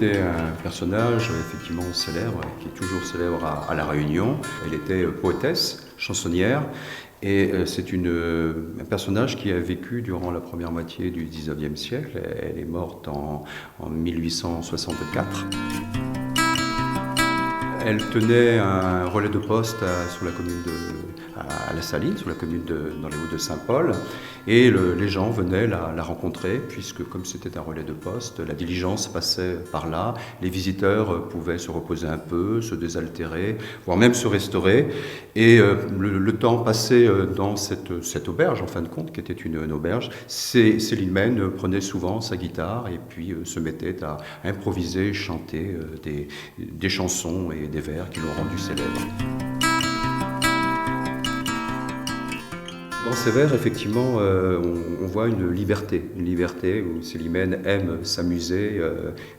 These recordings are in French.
était un personnage effectivement célèbre, qui est toujours célèbre à La Réunion. Elle était poétesse, chansonnière, et c'est un personnage qui a vécu durant la première moitié du XIXe siècle. Elle est morte en 1864. Elle tenait un relais de poste sur la commune à La Saline, sur la commune dans les Hauts de Saint-Paul. Et les gens venaient la rencontrer, puisque comme c'était un relais de poste, la diligence passait par là. Les visiteurs pouvaient se reposer un peu, se désaltérer, voire même se restaurer. Et le temps passé dans cette auberge, en fin de compte, qui était une auberge, Célimène prenait souvent sa guitare et puis se mettait à improviser, chanter des chansons et des vers qui l'ont rendu célèbre. Dans ces vers, effectivement, on voit une liberté où Célimène aime s'amuser,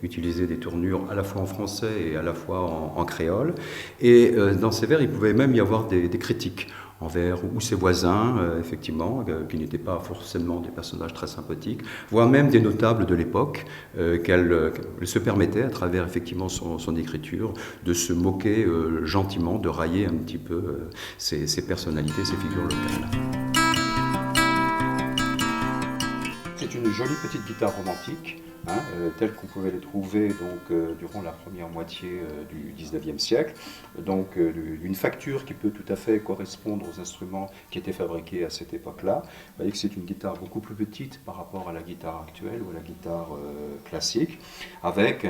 utiliser des tournures à la fois en français et à la fois en créole. Et dans ces vers, il pouvait même y avoir des critiques envers ou ses voisins, effectivement, qui n'étaient pas forcément des personnages très sympathiques, voire même des notables de l'époque, qu'elle se permettait, à travers effectivement son écriture, de se moquer gentiment, de railler un petit peu ces personnalités, ces figures locales. C'est une jolie petite guitare romantique, telle qu'on pouvait les trouver durant la première moitié du XIXe siècle. Donc une facture qui peut tout à fait correspondre aux instruments qui étaient fabriqués à cette époque-là. Vous voyez que c'est une guitare beaucoup plus petite par rapport à la guitare actuelle ou à la guitare classique, avec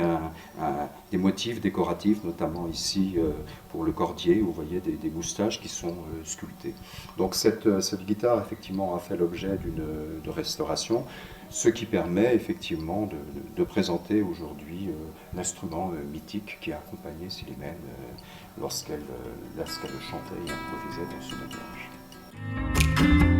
des motifs décoratifs, notamment ici pour le cordier, où vous voyez des moustaches qui sont sculptées. Donc cette guitare effectivement a fait l'objet de restauration, ce qui permet effectivement de présenter aujourd'hui l'instrument mythique qui a accompagné Célimène lorsqu'elle chantait et improvisait dans son auberge.